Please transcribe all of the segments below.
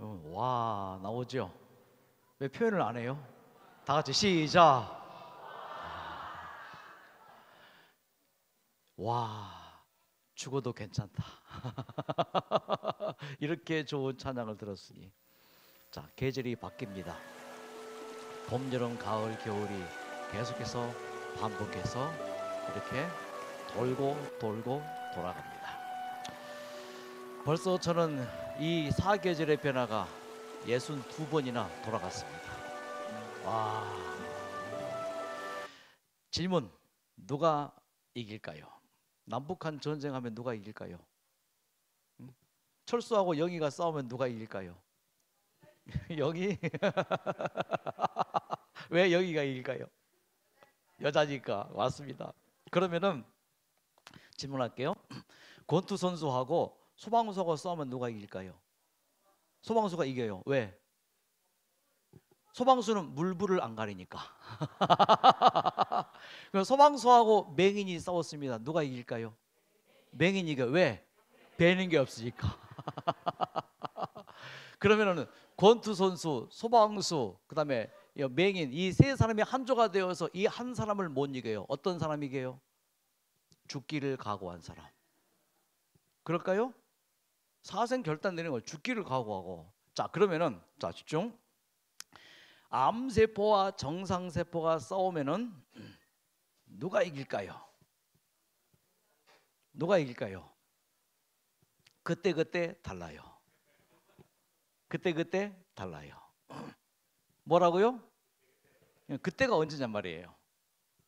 와, 나오죠? 왜 표현을 안 해요? 다 같이 시작. 와, 죽어도 괜찮다. 이렇게 좋은 찬양을 들었으니, 자, 계절이 바뀝니다. 봄, 여름, 가을, 겨울이 계속해서 반복해서 이렇게 돌고 돌고 돌아갑니다. 벌써 저는 이 사계절의 변화가 62번이나 돌아갔습니다. 와, 질문, 누가 이길까요? 남북한 전쟁하면 누가 이길까요? 철수하고 영희가 싸우면 누가 이길까요? 영희? 왜 영희가 이길까요? 여자니까. 맞습니다. 그러면은 질문할게요. 권투 선수하고 소방수하고 싸우면 누가 이길까요? 소방수가 이겨요. 왜? 소방수는 물불을 안 가리니까. 그럼 소방수하고 맹인이 싸웠습니다. 누가 이길까요? 맹인이 이겨. 왜? 배는 게 없으니까. 그러면은 권투 선수, 소방수, 그다음에 맹인, 이 세 사람이 한조가 되어서 이 한 사람을 못 이겨요. 어떤 사람이 이겨요? 죽기를 각오한 사람. 그럴까요? 사생 결단 내는 거 죽기를 각오하고. 자, 그러면은 자, 집중. 암세포와 정상세포가 싸우면은 누가 이길까요? 누가 이길까요? 그때 달라요. 그때 달라요. 뭐라고요? 그때가 언제냔 말이에요.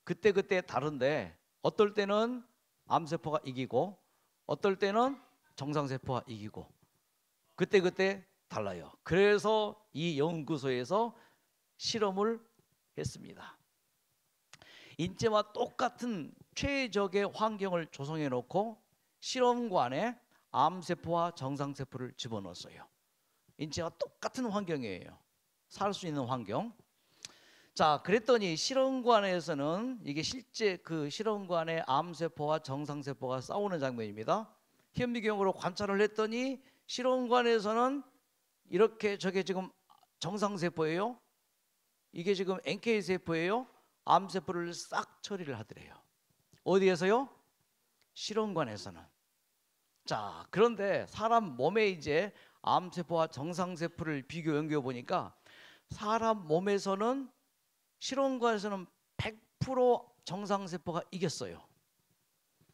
그때 다른데 어떨 때는 암세포가 이기고 어떨 때는 정상세포가 이기고 그때 달라요. 그래서 이 연구소에서 실험을 했습니다. 인체와 똑같은 최적의 환경을 조성해 놓고 실험관에 암세포와 정상세포를 집어넣었어요. 인체와 똑같은 환경이에요. 살 수 있는 환경. 자, 그랬더니 실험관에서는 이게 실제 그 실험관의 암세포와 정상세포가 싸우는 장면입니다. 현미경으로 관찰을 했더니 실험관에서는 이렇게 저게 지금 정상세포예요. 이게 지금 NK세포예요. 암세포를 싹 처리를 하더래요. 어디에서요? 실험관에서는. 자, 그런데 사람 몸에 이제 암세포와 정상세포를 비교 연구해 보니까 사람 몸에서는 실험관에서는 100% 정상세포가 이겼어요.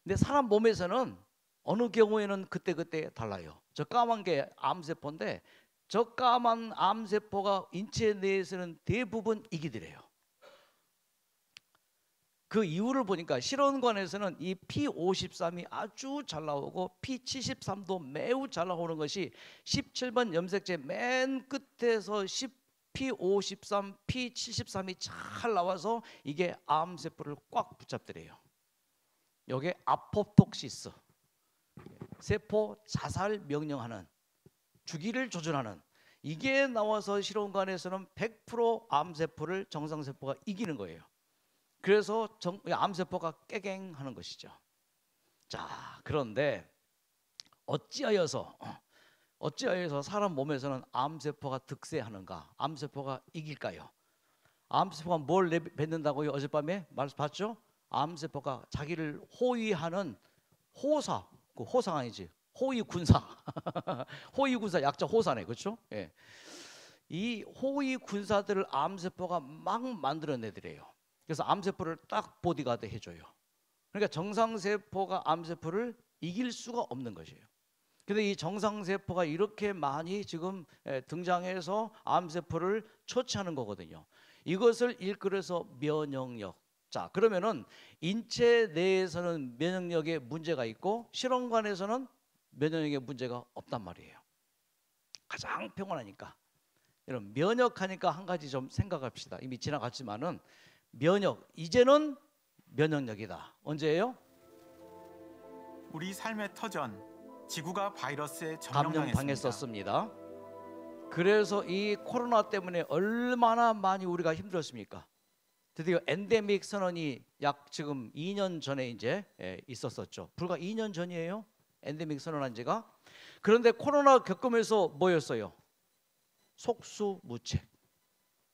근데 사람 몸에서는 어느 경우에는 그때 달라요. 저 까만 게 암세포인데 저 까만 암세포가 인체 내에서는 대부분 이기더래요. 그 이유를 보니까 실험관에서는 이 P53이 아주 잘 나오고 P73도 매우 잘 나오는 것이 17번 염색체 맨 끝에서 P53, P73이 잘 나와서 이게 암세포를 꽉 붙잡더래요. 이게 아포톡시스, 세포 자살 명령하는, 주기를 조절하는, 이게 나와서 실험관에서는 100% 암세포를 정상세포가 이기는 거예요. 그래서 암세포가 깨갱하는 것이죠. 자, 그런데 어찌하여서 사람 몸에서는 암세포가 득세하는가? 암세포가 이길까요? 암세포가 뭘 뱉는다고요? 어젯밤에 말씀 봤죠? 암세포가 자기를 호위하는 호사, 그 호상 아니지? 호위군사. 호위군사 약자 호사네, 그렇죠? 예. 이 호위군사들을 암세포가 막 만들어내더래요. 그래서 암세포를 딱 보디가드 해줘요. 그러니까 정상세포가 암세포를 이길 수가 없는 것이에요. 근데 이 정상세포가 이렇게 많이 지금 등장해서 암세포를 처치하는 거거든요. 이것을 일컬어서 면역력. 자, 그러면은 인체 내에서는 면역력에 문제가 있고 실험관에서는 면역력에 문제가 없단 말이에요. 가장 평온하니까. 여러분, 면역하니까 한 가지 좀 생각합시다. 이미 지나갔지만은 면역, 이제는 면역력이다. 언제예요? 우리 삶의 터전, 지구가 바이러스에 점령당했습니다. 감염당했었습니다. 그래서 이 코로나 때문에 얼마나 많이 우리가 힘들었습니까? 드디어 엔데믹 선언이 약 지금 2년 전에 이제 있었었죠. 불과 2년 전이에요. 엔데믹 선언한 지가. 그런데 코로나 겪으면서 뭐였어요? 속수무책.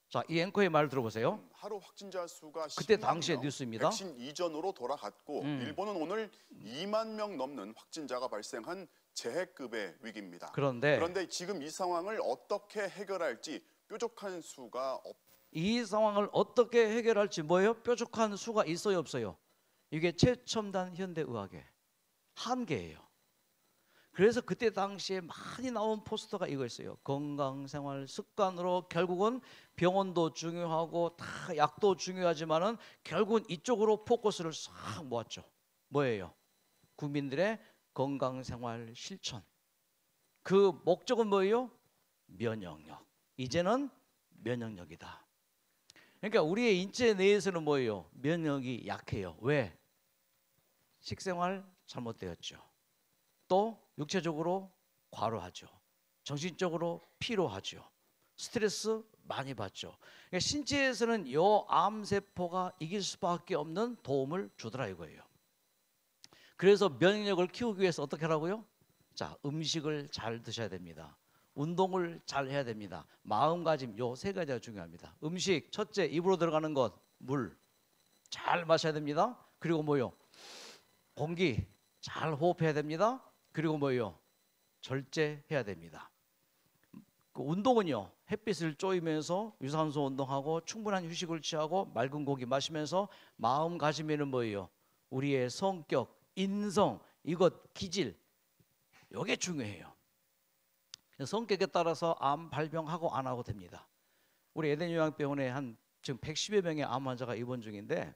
자, 이 앵커의 말 들어보세요. 하루 확진자 수가 그때 10만 당시의 명, 뉴스입니다. 백신 이전으로 돌아갔고 일본은 오늘 2만 명 넘는 확진자가 발생한 재해급의 위기입니다. 그런데 지금 이 상황을 어떻게 해결할지 뾰족한 수가 이 상황을 어떻게 해결할지 뭐예요? 뾰족한 수가 있어요, 없어요? 이게 최첨단 현대의학의 한계예요. 그래서 그때 당시에 많이 나온 포스터가 이거였어요. 건강생활 습관으로 결국은 병원도 중요하고 다 약도 중요하지만은 결국은 이쪽으로 포커스를 싹 모았죠. 뭐예요? 국민들의 건강생활 실천. 그 목적은 뭐예요? 면역력. 이제는 면역력이다. 그러니까 우리의 인체 내에서는 뭐예요? 면역이 약해요. 왜? 식생활 잘못되었죠. 또 육체적으로 과로하죠. 정신적으로 피로하죠. 스트레스 많이 받죠. 그러니까 신체에서는 요 암세포가 이길 수밖에 없는 도움을 주더라 이거예요. 그래서 면역력을 키우기 위해서 어떻게 하라고요? 자, 음식을 잘 드셔야 됩니다. 운동을 잘 해야 됩니다. 마음가짐 요 세 가지가 중요합니다. 음식 첫째 입으로 들어가는 것, 물 잘 마셔야 됩니다. 그리고 뭐요? 공기 잘 호흡해야 됩니다. 그리고 뭐요? 절제해야 됩니다. 그 운동은요, 햇빛을 쬐면서 유산소 운동하고 충분한 휴식을 취하고 맑은 고기 마시면서 마음가짐에는 뭐예요? 우리의 성격, 인성, 이것 기질 이게 중요해요. 성격에 따라서 암 발병하고 안 하고 됩니다. 우리 에덴 요양병원에 한 지금 110여 명의 암 환자가 입원 중인데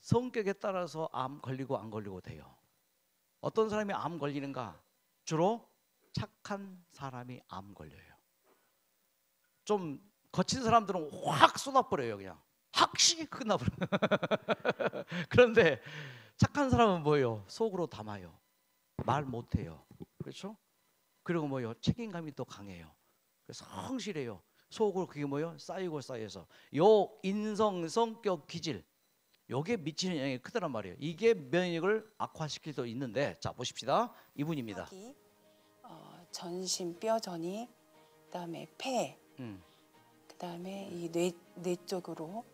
성격에 따라서 암 걸리고 안 걸리고 돼요. 어떤 사람이 암 걸리는가? 주로 착한 사람이 암 걸려요. 좀 거친 사람들은 확 쏟아버려요. 그냥 확 끝나버려요. 그런데 착한 사람은 뭐예요? 속으로 담아요. 말 못해요. 그렇죠? 그리고 뭐예요? 책임감이 또 강해요. 성실해요. 속으로 그게 뭐예요? 쌓이고 쌓여서 요 인성, 성격, 기질 요게 미치는 영향이 크다란 말이에요. 이게 면역을 악화시킬 수 있는데 자 보십시다. 이분입니다. 전신 뼈전이, 그다음에 폐, 그다음에 이 뇌 쪽으로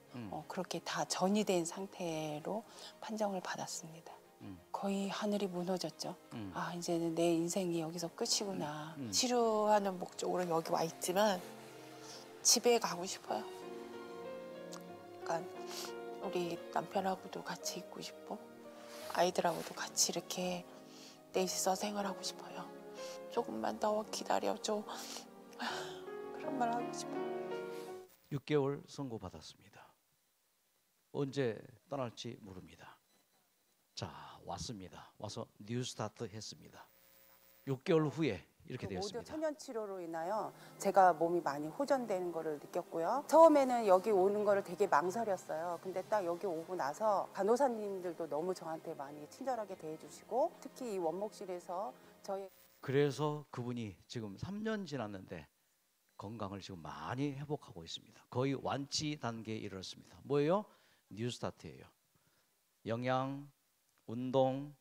그렇게 다 전이 된 상태로 판정을 받았습니다. 거의 하늘이 무너졌죠. 아 이제는 내 인생이 여기서 끝이구나. 치료하는 목적으로 여기 와 있지만 집에 가고 싶어요. 그러니까 우리 남편하고도 같이 있고 싶고 아이들하고도 같이 이렇게 넷이서 생활하고 싶어요. 조금만 더 기다려줘. 그런 말 하고 싶어요. 6개월 선고받았습니다. 언제 떠날지 모릅니다. 자 왔습니다. 와서 뉴스타트 했습니다. 6개월 후에 이렇게 되었습니다. 모두 천연 치료로 인하여 제가 몸이 많이 호전되는 거를 느꼈고요. 처음에는 여기 오는 거를 되게 망설였어요. 근데 딱 여기 오고 나서 간호사님들도 너무 저한테 많이 친절하게 대해주시고 특히 이 원목실에서 저희 그래서 그분이 지금 3년 지났는데 건강을 지금 많이 회복하고 있습니다. 거의 완치 단계에 이르렀습니다. 뭐예요? 뉴스타트예요. 영양, 운동,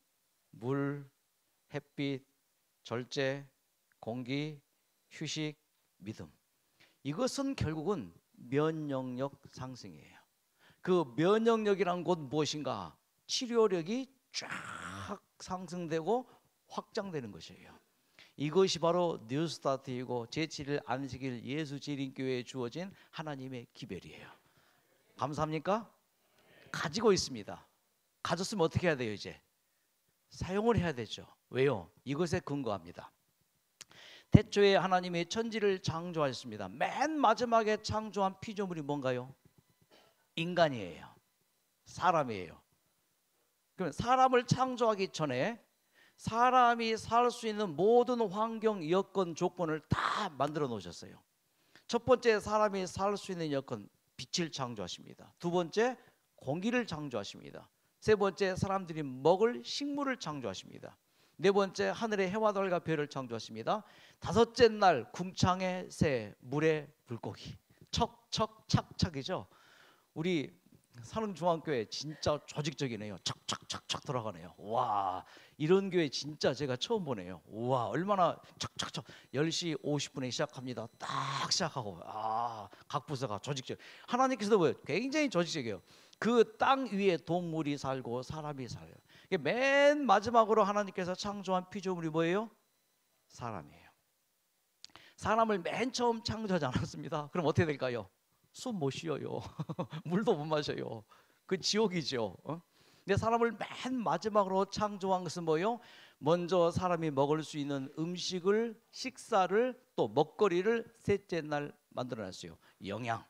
물, 햇빛, 절제, 공기, 휴식, 믿음. 이것은 결국은 면역력 상승이에요. 그 면역력이란 것 무엇인가? 치료력이 쫙 상승되고 확장되는 것이에요. 이것이 바로 뉴스타트이고 제7일 안식일 예수지림교회에 주어진 하나님의 기별이에요. 감사합니까? 가지고 있습니다. 가졌으면 어떻게 해야 돼요 이제? 사용을 해야 되죠. 왜요? 이것에 근거합니다. 태초에 하나님이 천지를 창조하셨습니다. 맨 마지막에 창조한 피조물이 뭔가요? 인간이에요. 사람이에요. 그럼 사람을 창조하기 전에 사람이 살 수 있는 모든 환경, 여건, 조건을 다 만들어 놓으셨어요. 첫 번째 사람이 살 수 있는 여건, 빛을 창조하십니다. 두 번째 공기를 창조하십니다. 세 번째 사람들이 먹을 식물을 창조하십니다. 네 번째 하늘의 해와 달과 별을 창조하십니다. 다섯째 날 궁창의 새, 물의 물고기. 척척 착착이죠. 우리 산흥중앙교회 진짜 조직적이네요. 착착착착 들어가네요. 와, 이런 교회 진짜 제가 처음 보네요. 와, 얼마나 착착착. 10시 50분에 시작합니다. 딱 시작하고, 각 부서가 조직적. 하나님께서도 뭐예요? 굉장히 조직적이에요. 그 땅 위에 동물이 살고 사람이 살아요. 맨 마지막으로 하나님께서 창조한 피조물이 뭐예요? 사람이에요. 사람을 맨 처음 창조하지 않았습니다. 그럼 어떻게 될까요? 숨 못 쉬어요. 물도 못 마셔요. 그 지옥이죠. 근데 사람을 맨 마지막으로 창조한 것은 뭐예요? 먼저 사람이 먹을 수 있는 음식을, 식사를, 또 먹거리를 셋째 날 만들어냈어요. 영양.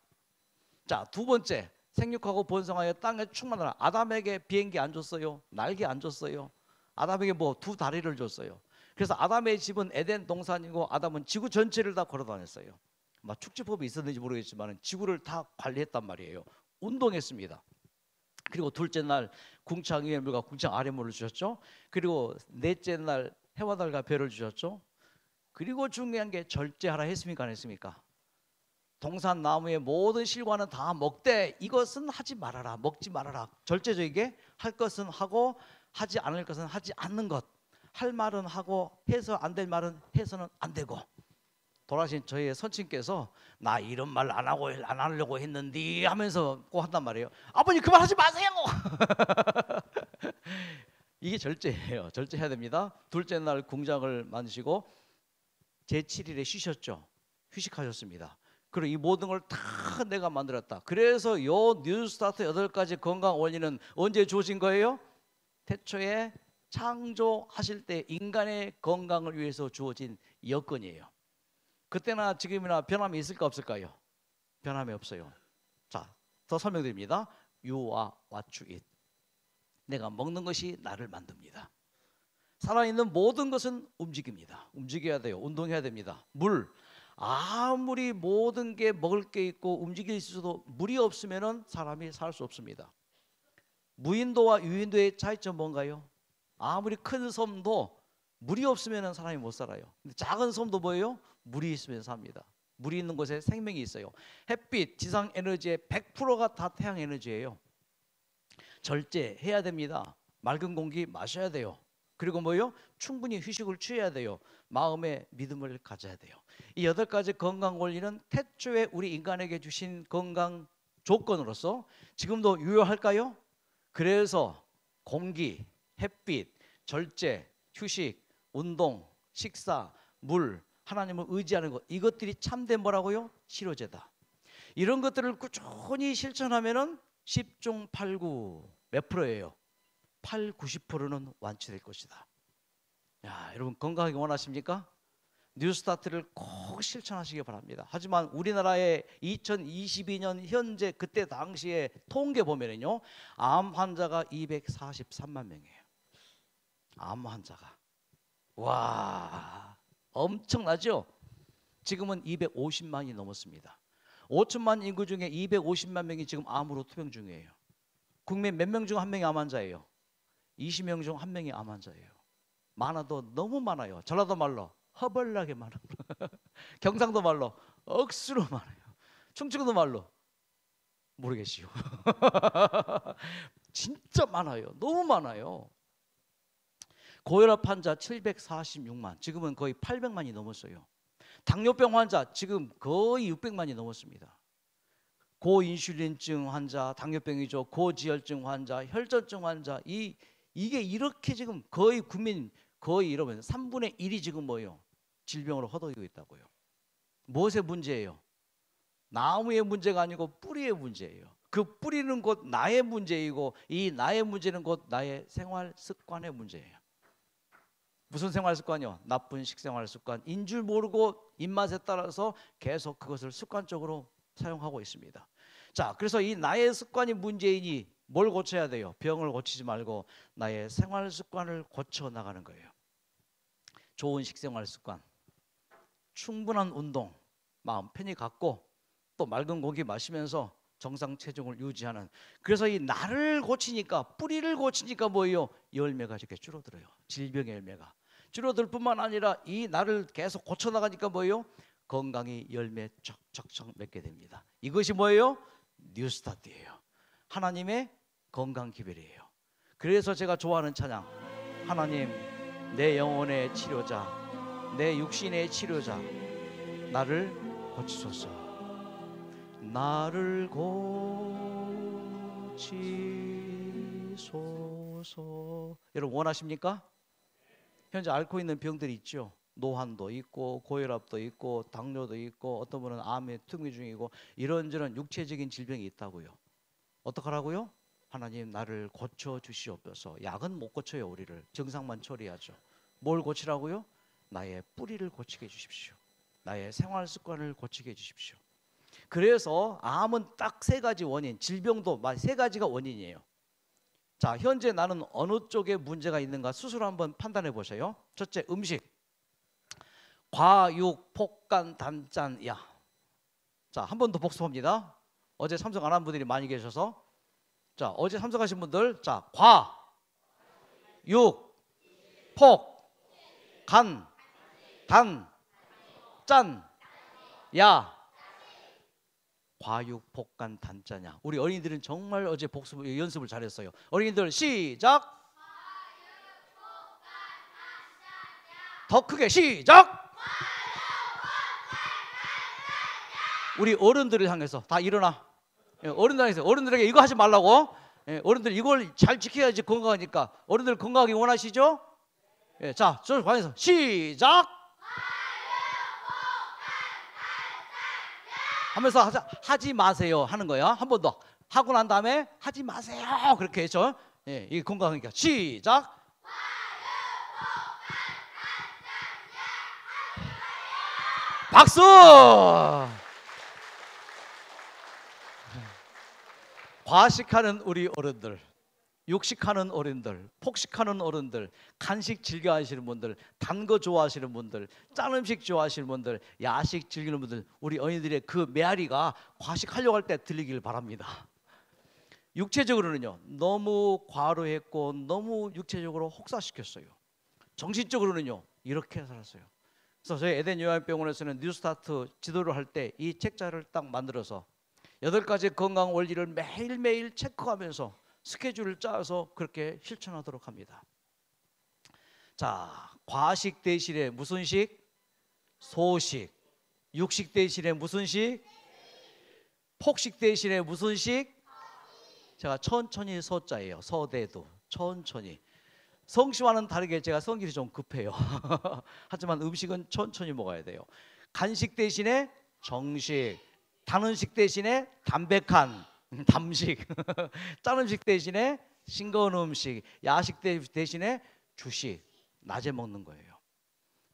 자, 두 번째, 생육하고 번성하여 땅에 충만하라. 아담에게 비행기 안 줬어요. 날개 안 줬어요. 아담에게 뭐 두 다리를 줬어요. 그래서 아담의 집은 에덴 동산이고 아담은 지구 전체를 다 걸어다녔어요. 막 축지법이 있었는지 모르겠지만 지구를 다 관리했단 말이에요. 운동했습니다. 그리고 둘째 날 궁창 위의 물과 궁창 아래 물을 주셨죠. 그리고 넷째 날 해와 달과 별을 주셨죠. 그리고 중요한 게 절제하라 했습니까 안 했습니까? 동산 나무의 모든 실과는 다 먹되 이것은 하지 말아라, 먹지 말아라. 절제적이게 할 것은 하고 하지 않을 것은 하지 않는 것. 할 말은 하고 해서 안 될 말은 해서는 안 되고. 돌아가신 저희 선친께서 나 이런 말 안 하고 안 하려고 했는데 하면서 꼭 한단 말이에요. 아버님 그만하지 마세요. 이게 절제예요. 절제해야 됩니다. 둘째 날 궁장을 만드시고 제7일에 쉬셨죠. 휴식하셨습니다. 그리고 이 모든 걸 다 내가 만들었다. 그래서 요 뉴스타트 8가지 건강 원리는 언제 주어진 거예요? 태초에 창조하실 때 인간의 건강을 위해서 주어진 여건이에요. 그때나 지금이나 변함이 있을까 없을까요? 변함이 없어요. 자, 더 설명드립니다. You are what you eat. 내가 먹는 것이 나를 만듭니다. 살아있는 모든 것은 움직입니다. 움직여야 돼요. 운동해야 됩니다. 물, 아무리 모든 게 먹을 게 있고 움직일 수 있어도 물이 없으면 사람이 살 수 없습니다. 무인도와 유인도의 차이점 뭔가요? 아무리 큰 섬도 물이 없으면 사람이 못 살아요. 근데 작은 섬도 뭐예요? 물이 있으면 삽니다. 물이 있는 곳에 생명이 있어요. 햇빛, 지상 에너지의 100%가 다 태양 에너지예요. 절제해야 됩니다. 맑은 공기 마셔야 돼요. 그리고 뭐요? 충분히 휴식을 취해야 돼요. 마음의 믿음을 가져야 돼요. 이 8가지 건강 원리는 태초에 우리 인간에게 주신 건강 조건으로서 지금도 유효할까요? 그래서 공기, 햇빛, 절제, 휴식, 운동, 식사, 물, 하나님을 의지하는 것, 이것들이 참된 뭐라고요? 치료제다. 이런 것들을 꾸준히 실천하면은 10중 8구 몇 프로예요? 8, 90%는 완치될 것이다. 야, 여러분 건강하게 원하십니까? 뉴스타트를 꼭 실천하시기 바랍니다. 하지만 우리나라의 2022년 현재 그때 당시에 통계 보면은요, 암 환자가 243만 명이에요. 암 환자가. 와, 엄청나죠? 지금은 250만이 넘었습니다. 5천만 인구 중에 250만 명이 지금 암으로 투병 중이에요. 국민 몇 명 중 한 명이 암 환자예요? 20명 중 한 명이 암 환자예요. 많아도 너무 많아요. 전라도 말로 허벌나게 많아요. 경상도 말로 억수로 많아요. 충청도 말로 모르겠지요. 진짜 많아요. 너무 많아요. 고혈압 환자 746만, 지금은 거의 800만이 넘었어요. 당뇨병 환자 지금 거의 600만이 넘었습니다. 고인슐린증 환자, 당뇨병이죠. 고지혈증 환자, 혈전증 환자, 이게 이렇게 지금 거의 국민 거의 이러면 3분의 1이 지금 뭐예요? 질병으로 허덕이고 있다고요. 무엇의 문제예요? 나무의 문제가 아니고 뿌리의 문제예요. 그 뿌리는 곧 나의 문제이고 이 나의 문제는 곧 나의 생활 습관의 문제예요. 무슨 생활 습관이요? 나쁜 식생활 습관인 줄 모르고 입맛에 따라서 계속 그것을 습관적으로 사용하고 있습니다. 자, 그래서 이 나의 습관이 문제이니 뭘 고쳐야 돼요? 병을 고치지 말고 나의 생활 습관을 고쳐 나가는 거예요. 좋은 식생활 습관, 충분한 운동, 마음 편히 갖고 또 맑은 공기 마시면서 정상 체중을 유지하는. 그래서 이 나를 고치니까, 뿌리를 고치니까 뭐예요? 열매가 이렇게 줄어들어요. 질병의 열매가 줄어들 뿐만 아니라 이 나를 계속 고쳐 나가니까 뭐예요? 건강이 열매 척척척 맺게 됩니다. 이것이 뭐예요? 뉴스타트예요. 하나님의 건강 기별이에요. 그래서 제가 좋아하는 찬양, 하나님 내 영혼의 치료자, 내 육신의 치료자, 나를 고치소서. 나를 고치소서. 여러분 원하십니까? 현재 앓고 있는 병들이 있죠. 노환도 있고 고혈압도 있고 당뇨도 있고 어떤 분은 암에 투기 중이고 이런저런 육체적인 질병이 있다고요. 어떡하라고요? 하나님 나를 고쳐주시옵소서. 약은 못 고쳐요. 우리를 증상만 처리하죠. 뭘 고치라고요? 나의 뿌리를 고치게 해주십시오. 나의 생활 습관을 고치게 해주십시오. 그래서 암은 딱 세 가지 원인, 질병도 세 가지가 원인이에요. 자, 현재 나는 어느 쪽에 문제가 있는가 스스로 한번 판단해 보세요. 첫째, 음식. 과육, 폭간, 단짠, 야. 자, 한 번 더 복습합니다. 어제 참석 안 한 분들이 많이 계셔서. 자, 어제 참석하신 분들, 자, 과, 육, 폭, 간, 단, 짠, 야. 과육, 폭간, 단짜냐. 우리 어린이들은 정말 어제 복습 연습을 잘했어요. 어린이들 시작. 더 크게 시작. 우리 어른들을 향해서 다 일어나. 어른들에게 이거 하지 말라고. 어른들 이걸 잘 지켜야지 건강하니까. 어른들 건강하기 원하시죠? 자, 저 방에서 시작. 하면서 하지 마세요 하는 거야. 한 번 더 하고 난 다음에 하지 마세요 그렇게 해서 이게 건강하니까 시작. 박수. 과식하는 우리 어른들, 육식하는 어른들, 폭식하는 어른들, 간식 즐겨 하시는 분들, 단 거 좋아하시는 분들, 짠 음식 좋아하시는 분들, 야식 즐기는 분들, 우리 어린이들의 그 메아리가 과식하려고 할 때 들리길 바랍니다. 육체적으로는요, 너무 과로했고 너무 육체적으로 혹사시켰어요. 정신적으로는요, 이렇게 살았어요. 그래서 저희 에덴 요한병원에서는 뉴스타트 지도를 할 때 이 책자를 딱 만들어서 8가지 건강 원리를 매일매일 체크하면서 스케줄을 짜서 그렇게 실천하도록 합니다. 자, 과식 대신에 무슨 식? 소식. 육식 대신에 무슨 식? 폭식 대신에 무슨 식? 제가 천천히 서자예요. 서대도 천천히. 성씨와는 다르게 제가 성질이 좀 급해요. 하지만 음식은 천천히 먹어야 돼요. 간식 대신에 정식, 단 음식 대신에 담백한 담식, 짠 음식 대신에 싱거운 음식, 야식 대신에 주식, 낮에 먹는 거예요.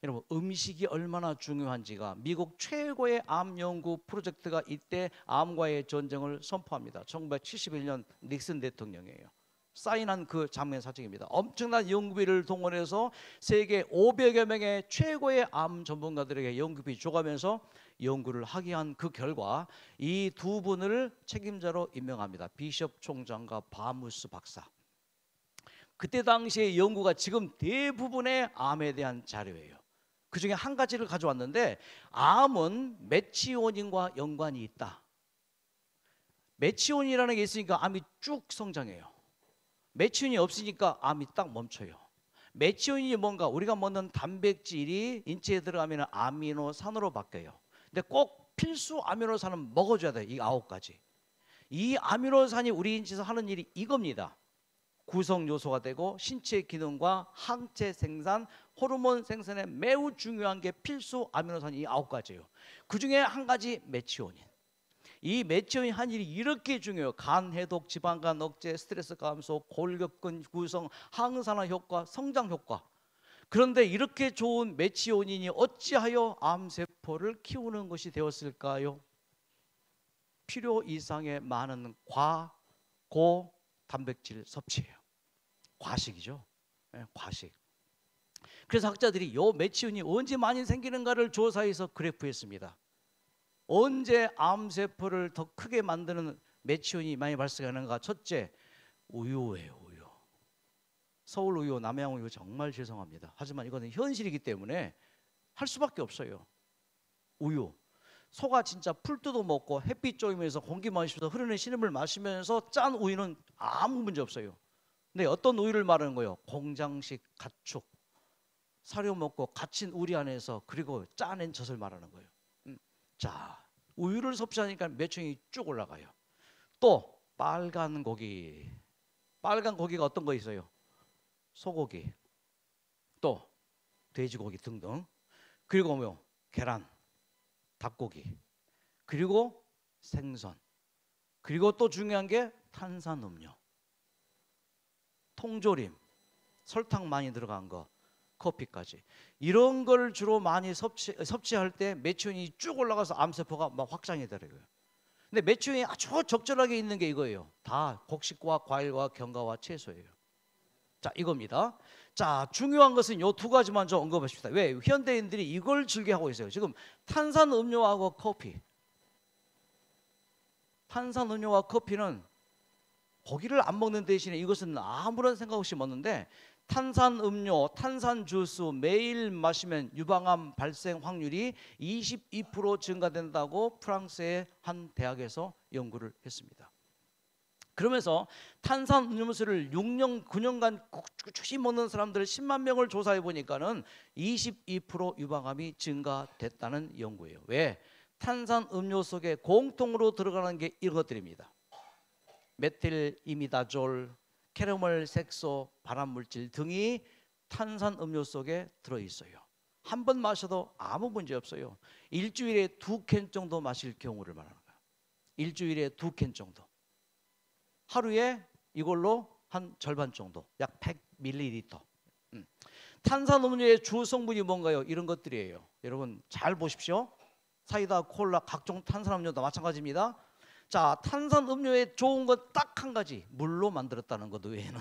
여러분, 음식이 얼마나 중요한지가 미국 최고의 암 연구 프로젝트가 이때 암과의 전쟁을 선포합니다. 1971년 닉슨 대통령이에요. 사인한 그 장면 사진입니다. 엄청난 연구비를 동원해서 세계 500여 명의 최고의 암 전문가들에게 연구비 줘가면서 연구를 하게 한 그 결과 이 두 분을 책임자로 임명합니다. 비숍 총장과 바무스 박사. 그때 당시의 연구가 지금 대부분의 암에 대한 자료예요. 그 중에 한 가지를 가져왔는데, 암은 메치오닌과 연관이 있다. 메치오닌이라는 게 있으니까 암이 쭉 성장해요. 메치오닌이 없으니까 암이 딱 멈춰요. 메치오닌이 뭔가, 우리가 먹는 단백질이 인체에 들어가면 아미노산으로 바뀌어요. 근데 꼭 필수 아미노산은 먹어줘야 돼요. 이 9가지. 이 아미노산이 우리 인체에서 하는 일이 이겁니다. 구성 요소가 되고 신체 기능과 항체 생산, 호르몬 생산에 매우 중요한 게 필수 아미노산이 이 9가지예요. 그 중에 한 가지 메치오닌. 이 메치오닌 한 일이 이렇게 중요해요. 간 해독, 지방간 억제, 스트레스 감소, 골격근 구성, 항산화 효과, 성장 효과. 그런데 이렇게 좋은 메치오닌이 어찌하여 암세포를 키우는 것이 되었을까요? 필요 이상의 많은 고 단백질 섭취예요. 과식이죠. 과식. 그래서 학자들이 요 메치오닌이 언제 많이 생기는가를 조사해서 그래프했습니다. 언제 암세포를 더 크게 만드는 메치오닌이 많이 발생하는가? 첫째, 우유예요. 우유. 서울 우유, 남양 우유 정말 죄송합니다. 하지만 이거는 현실이기 때문에 할 수밖에 없어요. 우유. 소가 진짜 풀 뜯어 먹고 햇빛 쬐면서 공기 마시면서 흐르는 신음을 마시면서 짠 우유는 아무 문제 없어요. 근데 어떤 우유를 말하는 거예요? 공장식 가축 사료 먹고 갇힌 우리 안에서 그리고 짜낸 젖을 말하는 거예요. 자, 우유를 섭취하니까 매충이 쭉 올라가요. 또 빨간 고기, 빨간 고기가 어떤 거 있어요? 소고기, 또 돼지고기 등등. 그리고 뭐요? 계란, 닭고기, 그리고 생선, 그리고 또 중요한 게 탄산음료, 통조림, 설탕 많이 들어간 거, 커피까지. 이런 걸 주로 많이 섭취할 때 매춘이 쭉 올라가서 암세포가 막 확장이 되는 거예요. 근데 매춘이 아주 적절하게 있는 게 이거예요. 다 곡식과 과일과 견과와 채소예요. 자, 이겁니다. 자, 중요한 것은 요 두 가지만 좀 언급하십시다. 왜? 현대인들이 이걸 즐겨하고 있어요. 지금 탄산음료하고 커피. 탄산음료와 커피는 고기를 안 먹는 대신에 이것은 아무런 생각 없이 먹는데, 탄산음료, 탄산주스 매일 마시면 유방암 발생 확률이 22% 증가된다고 프랑스의 한 대학에서 연구를 했습니다. 그러면서 탄산음료수를 6년, 9년간 꾸준히 먹는 사람들 10만 명을 조사해 보니까는 22% 유방암이 증가됐다는 연구예요. 왜? 탄산음료 속에 공통으로 들어가는 게 이런 것들입니다. 메틸이미다졸, 캐러멜 색소, 발암물질 등이 탄산음료 속에 들어있어요. 한 번 마셔도 아무 문제 없어요. 일주일에 2캔 정도 마실 경우를 말하는 거예요. 일주일에 2캔 정도. 하루에 이걸로 한 절반 정도, 약 100ml. 탄산음료의 주 성분이 뭔가요? 이런 것들이에요. 여러분 잘 보십시오. 사이다, 콜라, 각종 탄산음료도 마찬가지입니다. 자, 탄산음료에 좋은 건 딱 한 가지, 물로 만들었다는 것 외에는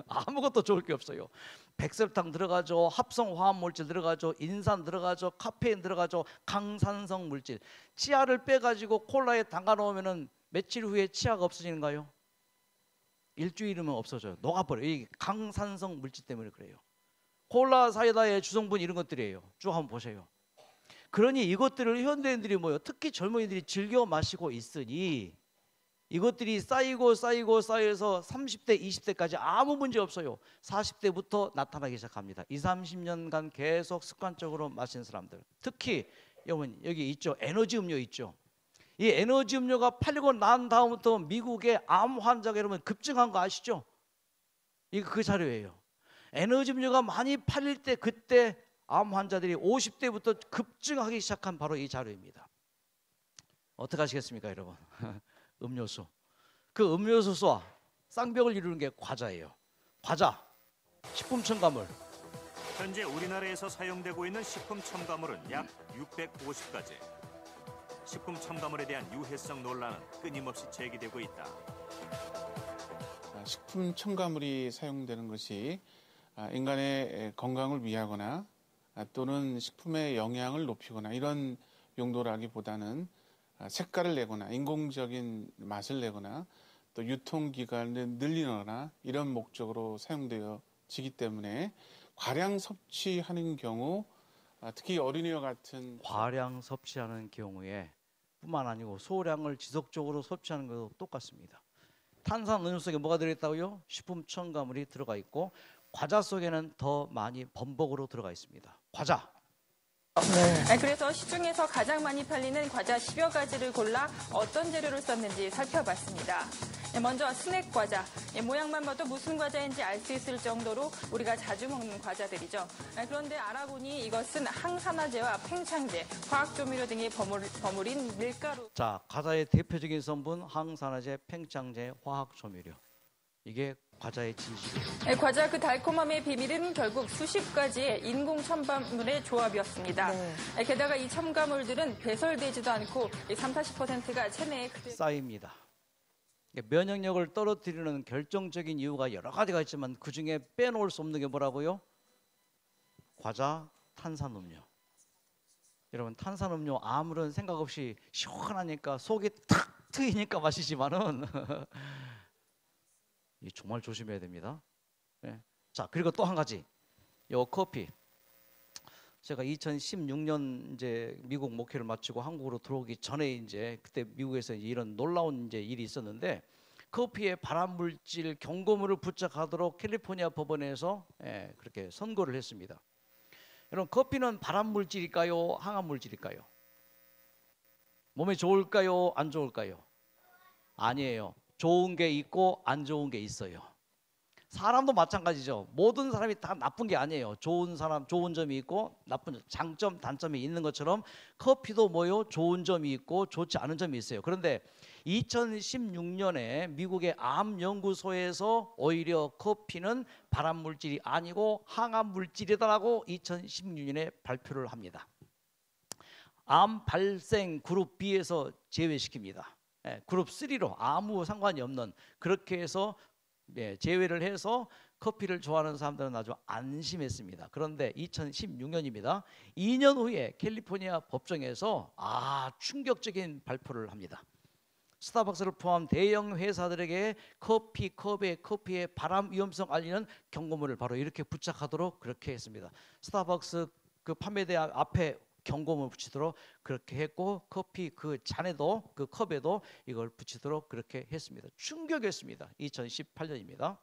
아무것도 좋을 게 없어요. 백설탕 들어가죠, 합성 화합물질 들어가죠, 인산 들어가죠, 카페인 들어가죠, 강산성 물질. 치아를 빼가지고 콜라에 담가 놓으면은 며칠 후에 치아가 없어지는가요? 일주일이면 없어져요. 녹아버려요. 이 강산성 물질 때문에 그래요. 콜라, 사이다의 주성분 이런 것들이에요. 쭉 한번 보세요. 그러니 이것들을 현대인들이 뭐요? 특히 젊은이들이 즐겨 마시고 있으니 이것들이 쌓여서 30대, 20대까지 아무 문제 없어요. 40대부터 나타나기 시작합니다. 20, 30년간 계속 습관적으로 마신 사람들. 특히 여러분 여기 있죠. 에너지 음료 있죠. 이 에너지 음료가 팔리고 난 다음부터 미국의 암 환자가 여러분 급증한 거 아시죠? 이거 그 자료예요. 에너지 음료가 많이 팔릴 때 그때 암 환자들이 50대부터 급증하기 시작한 바로 이 자료입니다. 어떻게 하시겠습니까, 여러분? 음료수. 그 음료수와 쌍벽을 이루는 게 과자예요. 과자, 식품 첨가물. 현재 우리나라에서 사용되고 있는 식품 첨가물은 약 650가지. 식품 첨가물에 대한 유해성 논란은 끊임없이 제기되고 있다. 식품 첨가물이 사용되는 것이 인간의 건강을 위하거나 또는 식품의 영양을 높이거나 이런 용도라기보다는 색깔을 내거나 인공적인 맛을 내거나 또 유통기간을 늘리거나 이런 목적으로 사용되어지기 때문에 과량 섭취하는 경우, 특히 어린이와 같은 과량 섭취하는 경우에 뿐만 아니고 소량을 지속적으로 섭취하는 것도 똑같습니다. 탄산음료 속에 뭐가 들어있다고요? 식품 첨가물이 들어가 있고 과자 속에는 더 많이 범벅으로 들어가 있습니다. 과자. 그래서 시중에서 가장 많이 팔리는 과자 10여 가지를 골라 어떤 재료를 썼는지 살펴봤습니다. 먼저 스낵 과자. 모양만 봐도 무슨 과자인지 알 수 있을 정도로 우리가 자주 먹는 과자들이죠. 그런데 알아보니 이것은 항산화제와 팽창제, 화학조미료 등이 버무린 밀가루. 자, 과자의 대표적인 성분 항산화제, 팽창제, 화학조미료. 이게 과자의 진실이에요. 과자 그 달콤함의 비밀은 결국 수십 가지의 인공 첨가물의 조합이었습니다. 게다가 이 첨가물들은 배설되지도 않고 30~40%가 체내에 쌓입니다. 면역력을 떨어뜨리는 결정적인 이유가 여러 가지가 있지만 그중에 빼놓을 수 없는 게 뭐라고요? 과자, 탄산음료. 여러분 탄산음료 아무런 생각 없이 시원하니까 속이 탁 트이니까 마시지만은 정말 조심해야 됩니다. 네. 자, 그리고 또 한 가지, 요 커피. 제가 2016년 이제 미국 목회를 마치고 한국으로 들어오기 전에 이제 그때 미국에서 이제 이런 놀라운 이제 일이 있었는데 커피의 발암 물질 경고물을 부착하도록 캘리포니아 법원에서 그렇게 선고를 했습니다. 여러분, 커피는 발암 물질일까요? 항암 물질일까요? 몸에 좋을까요? 안 좋을까요? 아니에요. 좋은 게 있고 안 좋은 게 있어요. 사람도 마찬가지죠. 모든 사람이 다 나쁜 게 아니에요. 좋은 사람, 좋은 점이 있고 나쁜 장점, 단점이 있는 것처럼 커피도 뭐요? 좋은 점이 있고 좋지 않은 점이 있어요. 그런데 2016년에 미국의 암 연구소에서 오히려 커피는 발암 물질이 아니고 항암 물질이다라고 2016년에 발표를 합니다. 암 발생 그룹 B에서 제외시킵니다. 그룹 3로 아무 상관이 없는, 그렇게 해서 제외를 해서 커피를 좋아하는 사람들은 아주 안심했습니다. 그런데 2016년입니다. 2년 후에 캘리포니아 법정에서 충격적인 발표를 합니다. 스타벅스를 포함 대형 회사들에게 커피의 발암 위험성 알리는 경고물을 바로 이렇게 부착하도록 그렇게 했습니다. 스타벅스 그 판매대 앞에 경고물 붙이도록 그렇게 했고, 커피 그 잔에도, 그 컵에도 이걸 붙이도록 그렇게 했습니다. 충격이었습니다. 2018년입니다.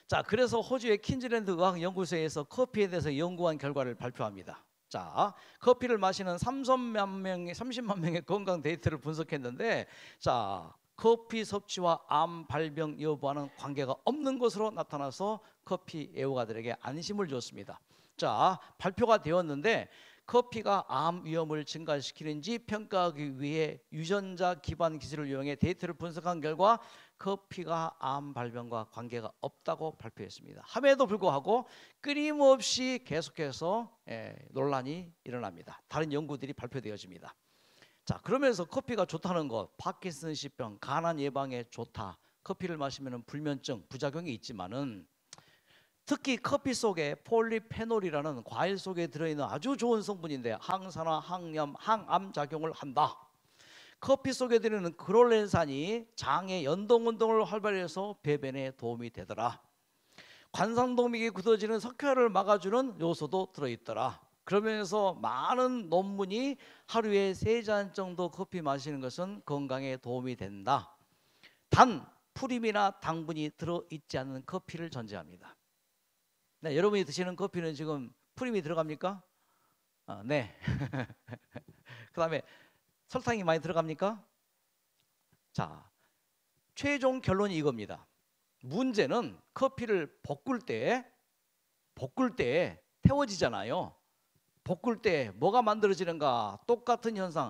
자, 그래서 호주의 퀸즐랜드 의학연구소에서 커피에 대해서 연구한 결과를 발표합니다. 자, 커피를 마시는 30만 명의 건강 데이터를 분석했는데, 자, 커피 섭취와 암 발병 여부와는 관계가 없는 것으로 나타나서 커피 애호가들에게 안심을 줬습니다. 자, 발표가 되었는데 커피가 암 위험을 증가시키는지 평가하기 위해 유전자 기반 기술을 이용해 데이터를 분석한 결과 커피가 암 발병과 관계가 없다고 발표했습니다. 함에도 불구하고 끊임없이 계속해서 논란이 일어납니다. 다른 연구들이 발표되어집니다. 자, 그러면서 커피가 좋다는 것, 파킨슨씨병, 간암 예방에 좋다, 커피를 마시면 불면증, 부작용이 있지만은 특히 커피 속에 폴리페놀이라는 과일 속에 들어있는 아주 좋은 성분인데 항산화, 항염, 항암 작용을 한다. 커피 속에 들어있는 크롤렌산이 장의 연동 운동을 활발히 해서 배변에 도움이 되더라. 관상동맥이 굳어지는 석회화를 막아주는 요소도 들어있더라. 그러면서 많은 논문이 하루에 3잔 정도 커피 마시는 것은 건강에 도움이 된다. 단 프림이나 당분이 들어있지 않는 커피를 전제합니다. 네, 여러분이 드시는 커피는 지금 프림이 들어갑니까? 네. 그 다음에 설탕이 많이 들어갑니까? 자, 최종 결론이 이겁니다. 문제는 커피를 볶을 때 태워지잖아요. 볶을 때 뭐가 만들어지는가? 똑같은 현상.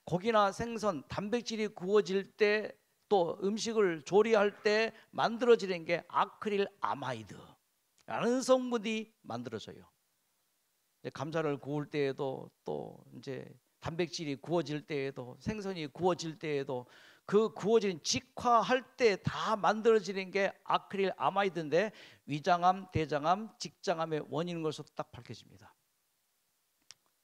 고기나 생선, 단백질이 구워질 때, 또 음식을 조리할 때 만들어지는 게 아크릴 아마이드 라는 성분이 만들어져요. 감자를 구울 때에도, 또 이제 단백질이 구워질 때에도, 생선이 구워질 때에도, 그 구워진 직화할 때 다 만들어지는 게 아크릴 아마이드인데 위장암, 대장암, 직장암의 원인인 것으로 딱 밝혀집니다.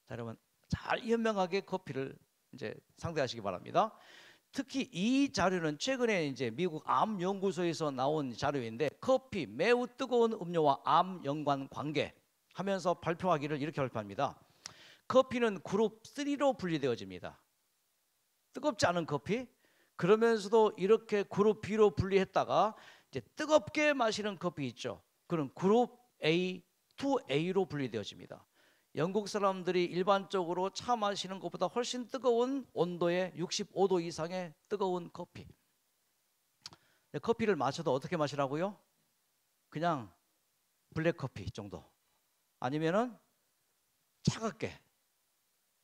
자, 여러분 잘 현명하게 커피를 이제 상대하시기 바랍니다. 특히 이 자료는 최근에 이제 미국 암 연구소에서 나온 자료인데, 커피 매우 뜨거운 음료와 암 연관 관계 하면서 발표하기를 이렇게 발표합니다. 커피는 그룹 3로 분리되어집니다. 뜨겁지 않은 커피, 그러면서도 이렇게 그룹 B로 분리했다가 이제 뜨겁게 마시는 커피 있죠. 그런 그룹 A, 2A로 분리되어집니다. 영국 사람들이 일반적으로 차 마시는 것보다 훨씬 뜨거운 온도의 65도 이상의 뜨거운 커피. 커피를 마셔도 어떻게 마시라고요? 그냥 블랙커피 정도, 아니면은 차갑게,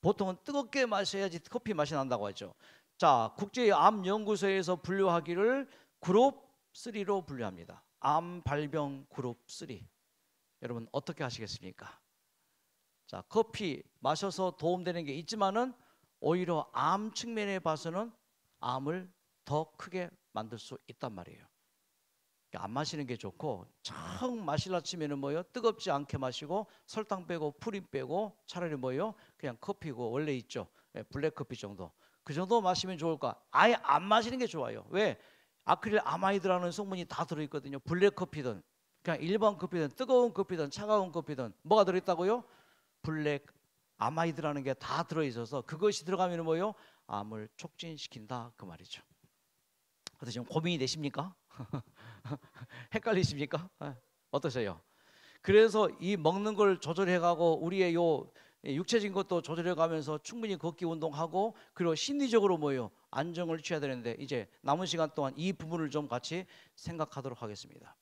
보통은 뜨겁게 마셔야지 커피 맛이 난다고 하죠. 자, 국제암연구소에서 분류하기를 그룹 3로 분류합니다. 암 발병 그룹 3. 여러분 어떻게 하시겠습니까? 자, 커피 마셔서 도움되는 게 있지만은 오히려 암 측면에 봐서는 암을 더 크게 만들 수 있단 말이에요. 안 마시는 게 좋고, 청 마실라 치면은 뭐요? 뜨겁지 않게 마시고 설탕 빼고 프림 빼고, 차라리 뭐요? 그냥 커피고 원래 있죠. 블랙커피 정도. 그 정도 마시면 좋을까? 아예 안 마시는 게 좋아요. 왜? 아크릴 아마이드라는 성분이 다 들어있거든요. 블랙커피든 그냥 일반 커피든 뜨거운 커피든 차가운 커피든 뭐가 들어있다고요? 블랙 아마이드라는 게 다 들어있어서 그것이 들어가면 뭐요? 암을 촉진시킨다 그 말이죠. 어떻게 지금 고민이 되십니까? 헷갈리십니까? 어떠세요? 그래서 이 먹는 걸 조절해가고 우리의 요 육체적인 것도 조절해가면서 충분히 걷기 운동하고 그리고 심리적으로 뭐예요? 안정을 취해야 되는데 이제 남은 시간 동안 이 부분을 좀 같이 생각하도록 하겠습니다.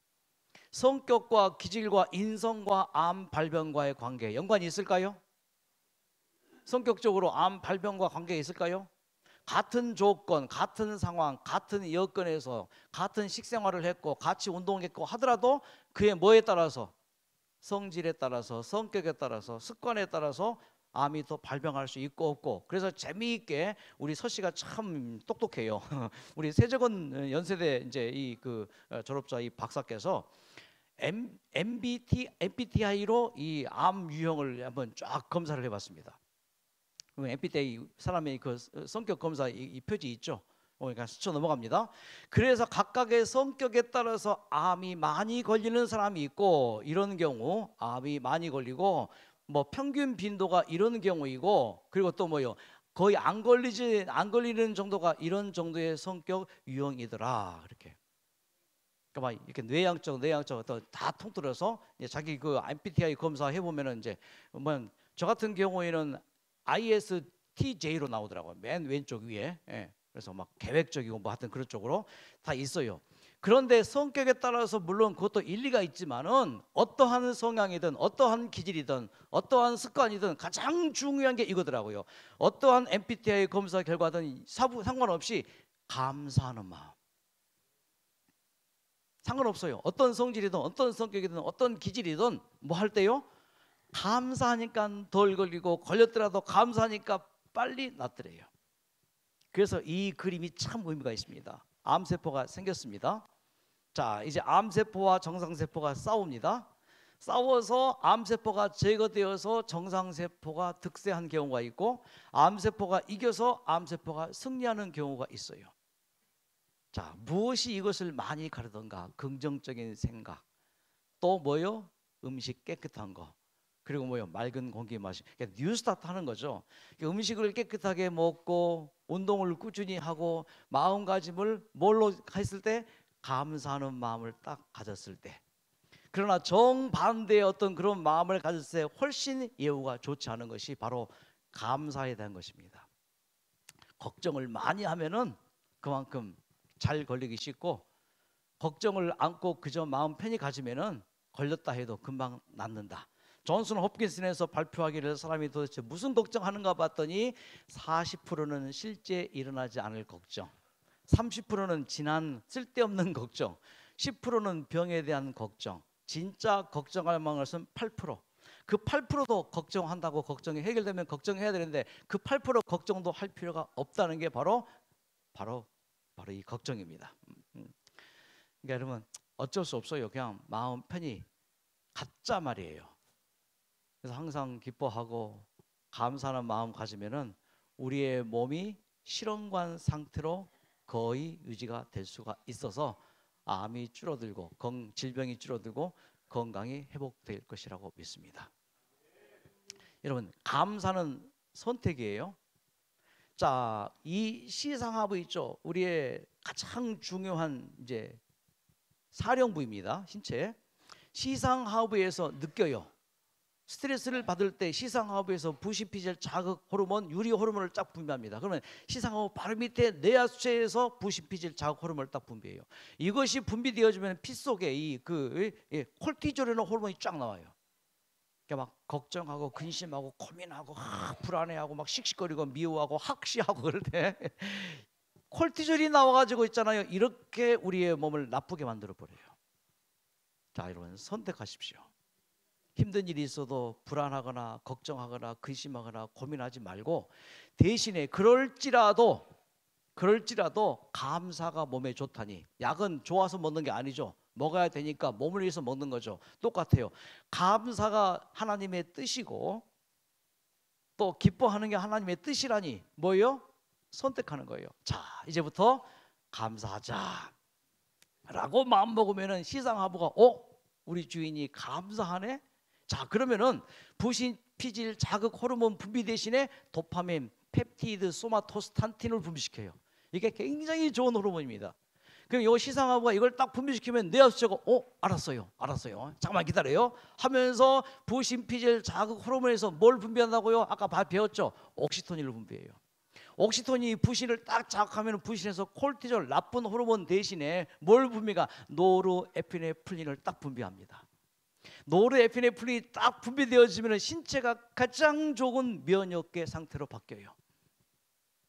성격과 기질과 인성과 암 발병과의 관계 연관이 있을까요? 성격적으로 암 발병과 관계가 있을까요? 같은 조건, 같은 상황, 같은 여건에서 같은 식생활을 했고 같이 운동했고 하더라도 그의 뭐에 따라서 성질에 따라서 성격에 따라서 습관에 따라서 암이 더 발병할 수 있고 없고 그래서 재미있게 우리 서 씨가 참 똑똑해요. 우리 세적원 연세대 이제 이 그 졸업자 이 박사께서 MBTI로 이 암 유형을 한번 쫙 검사를 해봤습니다. MBTI 사람의 그 성격 검사 이 표지 있죠. 그러니까 스쳐 넘어갑니다. 그래서 각각의 성격에 따라서 암이 많이 걸리는 사람이 있고 이런 경우 암이 많이 걸리고 뭐 평균 빈도가 이런 경우이고 그리고 또 뭐요 거의 안 걸리는 정도가 이런 정도의 성격 유형이더라 이렇게. 그러니까 막 이렇게 뇌양적 다 통틀어서 자기 그 MBTI 검사 해보면은 이제 뭐 저 같은 경우에는 ISTJ로 나오더라고요. 맨 왼쪽 위에. 예. 그래서 막 계획적이고 뭐 하여튼 그런 쪽으로 다 있어요. 그런데 성격에 따라서 물론 그것도 일리가 있지만은 어떠한 성향이든 어떠한 기질이든 어떠한 습관이든 가장 중요한 게 이거더라고요. 어떠한 MBTI 검사 결과든 상관없이 감사하는 마음. 상관없어요. 어떤 성질이든 어떤 성격이든 어떤 기질이든 뭐 할 때요? 감사하니까 덜 걸리고 걸렸더라도 감사하니까 빨리 낫더래요. 그래서 이 그림이 참 의미가 있습니다. 암세포가 생겼습니다. 자, 이제 암세포와 정상세포가 싸웁니다. 싸워서 암세포가 제거되어서 정상세포가 득세한 경우가 있고 암세포가 이겨서 암세포가 승리하는 경우가 있어요. 자, 무엇이 이것을 많이 가르던가? 긍정적인 생각. 또 뭐요? 음식 깨끗한 거. 그리고 뭐요? 맑은 공기 마시. 그러니까 뉴스타트 하는 거죠. 그러니까 음식을 깨끗하게 먹고 운동을 꾸준히 하고 마음가짐을 뭘로 했을 때 감사하는 마음을 딱 가졌을 때. 그러나 정반대의 어떤 그런 마음을 가졌을 때 훨씬 예후가 좋지 않은 것이 바로 감사에 대한 것입니다. 걱정을 많이 하면은 그만큼 잘 걸리기 쉽고 걱정을 안고 그저 마음 편히 가지면은 걸렸다 해도 금방 낫는다. 존슨 홉킨슨에서 발표하기를 사람이 도대체 무슨 걱정하는가 봤더니 40%는 실제 일어나지 않을 걱정, 30%는 지난 쓸데없는 걱정, 10%는 병에 대한 걱정, 진짜 걱정할 만한 것은 8%. 그 8%도 걱정한다고 걱정이 해결되면 걱정해야 되는데 그 8% 걱정도 할 필요가 없다는 게 바로 이 걱정입니다. 그러니까 여러분 어쩔 수 없어요. 그냥 마음 편히 갖자 말이에요. 그래서 항상 기뻐하고 감사하는 마음 가지면은 우리의 몸이 실험관 상태로 거의 유지가 될 수가 있어서 암이 줄어들고 질병이 줄어들고 건강이 회복될 것이라고 믿습니다. 여러분 감사는 선택이에요. 자, 이 시상하부 있죠. 우리의 가장 중요한 이제 사령부입니다. 신체. 시상하부에서 느껴요. 스트레스를 받을 때 시상하부에서 부시피질 자극 호르몬, 유리 호르몬을 쫙 분비합니다. 그러면 시상하부 바로 밑에 뇌하수체에서 부시피질 자극 호르몬을 딱 분비해요. 이것이 분비되어지면 피 속에 콜티졸이라는 호르몬이 쫙 나와요. 그러니까 막 걱정하고 근심하고 고민하고 불안해하고 막 씩씩거리고 미워하고 학시하고 그럴 때 콜티졸이 나와가지고 있잖아요. 이렇게 우리의 몸을 나쁘게 만들어 버려요. 자, 여러분 선택하십시오. 힘든 일이 있어도 불안하거나 걱정하거나 근심하거나 고민하지 말고 대신에 그럴지라도 감사가 몸에 좋다니. 약은 좋아서 먹는 게 아니죠. 먹어야 되니까 몸을 위해서 먹는 거죠. 똑같아요. 감사가 하나님의 뜻이고 또 기뻐하는 게 하나님의 뜻이라니 뭐예요? 선택하는 거예요. 자, 이제부터 감사하자 라고 마음 먹으면은 시상하부가 우리 주인이 감사하네. 자, 그러면은 부신, 피질, 자극 호르몬 분비 대신에 도파민, 펩티드, 소마토스탄틴을 분비시켜요. 이게 굉장히 좋은 호르몬입니다. 그럼 이 시상하부가 이걸 딱 분비시키면 뇌하수체가 알았어요. 잠깐만 기다려요 하면서 부신, 피질, 자극 호르몬에서 뭘 분비한다고요? 아까 배웠죠? 옥시토닌을 분비해요. 옥시토닌이 부신을 딱 자극하면 부신에서 콜티졸, 나쁜 호르몬 대신에 뭘 분비가? 노르에피네프린을 딱 분비합니다. 노르에피네프린이 딱 분비되어지면 신체가 가장 좋은 면역계 상태로 바뀌어요.